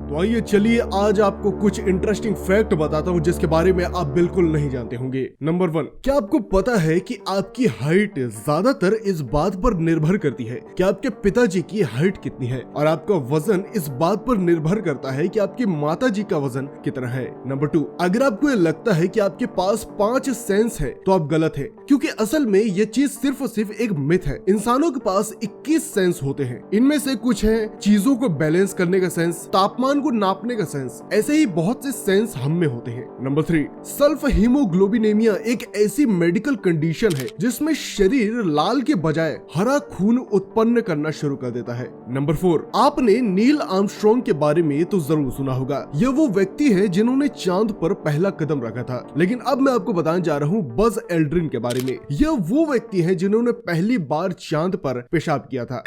तो आइए चलिए आज आपको कुछ इंटरेस्टिंग फैक्ट बताता हूँ जिसके बारे में आप बिल्कुल नहीं जानते होंगे। नंबर 1, क्या आपको पता है कि आपकी हाइट ज्यादातर इस बात पर निर्भर करती है कि आपके पिताजी की हाइट कितनी है, और आपका वजन इस बात पर निर्भर करता है कि आपकी माताजी का वजन कितना है। नंबर 2, अगर आपको ये लगता है कि आपके पास 5 सेंस है तो आप गलत है, क्योंकि असल में ये चीज सिर्फ और सिर्फ एक मिथ है। इंसानों के पास 21 सेंस होते हैं। इनमें से कुछ है चीजों को बैलेंस करने का सेंस, तापमान को नापने का सेंस, ऐसे ही बहुत से सेंस हम में होते हैं। नंबर 3, सल्फ हीमोग्लोबिनेमिया एक ऐसी मेडिकल कंडीशन है जिसमें शरीर लाल के बजाय हरा खून उत्पन्न करना शुरू कर देता है। नंबर 4, आपने नील आर्मस्ट्रॉन्ग के बारे में तो जरूर सुना होगा। यह वो व्यक्ति है जिन्होंने चांद पर पहला कदम रखा था, लेकिन अब मैं आपको बताने जा रहा हूँ बज एल्ड्रिन के बारे में। यह वो व्यक्ति है जिन्होंने पहली बार चांद पर पेशाब किया था।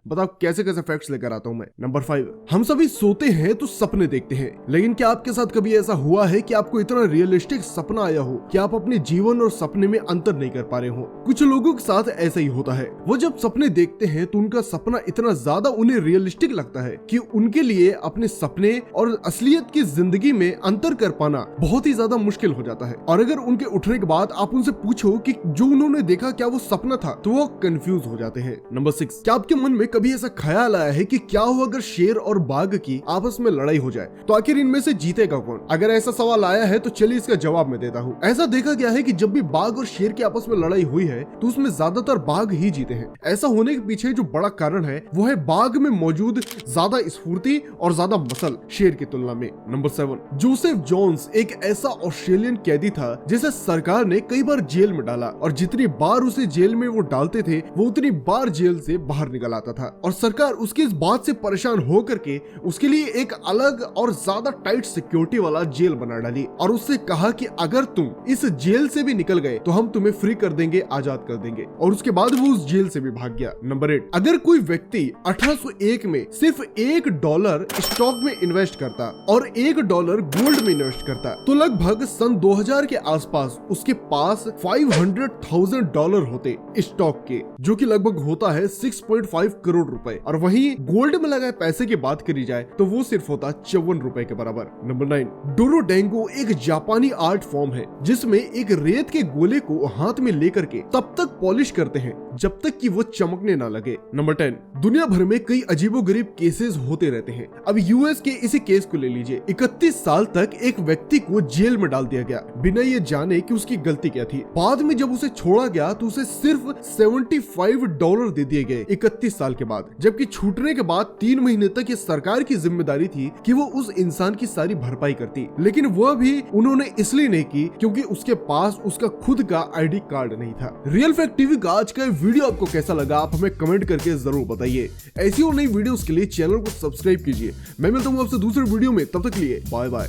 बताओ कैसे कैसे फैक्ट्स लेकर आता हूं मैं। नंबर 5, हम सभी सोते हैं तो सपने देखते हैं, लेकिन क्या आपके साथ कभी ऐसा हुआ है कि आपको इतना रियलिस्टिक सपना आया हो कि आप अपने जीवन और सपने में अंतर नहीं कर पा रहे हो? कुछ लोगों के साथ ऐसा ही होता है। वो जब सपने देखते हैं तो उनका सपना इतना ज्यादा उन्हें रियलिस्टिक लगता है कि उनके लिए अपने सपने और असलियत की जिंदगी में अंतर कर पाना बहुत ही ज्यादा मुश्किल हो जाता है। और अगर उनके उठने के बाद आप उनसे पूछो कि जो उन्होंने देखा क्या वो सपना था, तो वो कंफ्यूज हो जाते हैं। नंबर 6, क्या आपके मन में कभी ऐसा ख्याल आया है कि क्या हो अगर शेर और बाघ की आपस में लड़ाई हो जाए, तो आखिर इनमें से जीतेगा कौन? अगर ऐसा सवाल आया है तो चलिए इसका जवाब मैं देता हूँ। ऐसा देखा गया है कि जब भी बाघ और शेर की आपस में लड़ाई हुई है तो उसमें ज्यादातर बाघ ही जीते हैं। ऐसा होने के पीछे जो बड़ा कारण है वो है बाघ में मौजूद ज्यादा स्फूर्ति और ज्यादा मसल शेर की तुलना में। नंबर 7, जोसेफ जोन्स एक ऐसा ऑस्ट्रेलियन कैदी था जिसे सरकार ने कई बार जेल में डाला, और जितनी बार उसे जेल में वो डालते थे वो उतनी बार जेल से बाहर निकल आता था। और सरकार उसकी इस बात से परेशान हो करके उसके लिए एक अलग और ज्यादा टाइट सिक्योरिटी वाला जेल बना डाली, और उससे कहा कि अगर तुम इस जेल से भी निकल गए तो हम तुम्हें फ्री कर देंगे, आजाद कर देंगे। और उसके बाद वो उस जेल से भी भाग गया। नंबर 8, अगर कोई व्यक्ति 1801 में सिर्फ $1 स्टॉक में इन्वेस्ट करता और $1 गोल्ड में इन्वेस्ट करता, तो लगभग सन 2000 के आसपास उसके पास $500,000 होते स्टॉक के, जो कि लगभग होता है 6.5 करोड़ रुपए। और वहीं गोल्ड में लगाए पैसे की बात करी जाए तो वो सिर्फ होता 54 रुपए के बराबर। नंबर 9, डोरोडेंगो एक जापानी आर्ट फॉर्म है जिसमें एक रेत के गोले को हाथ में लेकर के तब तक पॉलिश करते हैं जब तक कि वो चमकने ना लगे। नंबर 10, दुनिया भर में कई अजीबोगरीब केसेस होते रहते हैं। अब यूएस के इसी केस को ले लीजिए। 31 साल तक एक व्यक्ति को जेल में डाल दिया गया बिना ये जाने कि उसकी गलती क्या थी। बाद में जब उसे छोड़ा गया तो उसे सिर्फ $75 दे दिए गए 31 साल के बाद, जबकि छूटने के बाद 3 महीने तक ये सरकार की जिम्मेदारी थी कि वो उस इंसान की सारी भरपाई करती, लेकिन वह भी उन्होंने इसलिए नहीं की क्योंकि उसके पास उसका खुद का आईडी कार्ड नहीं था। रियल फैक्ट टीवी का आज का वीडियो आपको कैसा लगा आप हमें कमेंट करके जरूर बताइए। ऐसी और नई वीडियोस के लिए चैनल को सब्सक्राइब कीजिए। मैं मिलता हूँ आपसे दूसरे वीडियो में, तब तक के लिए बाय बाय।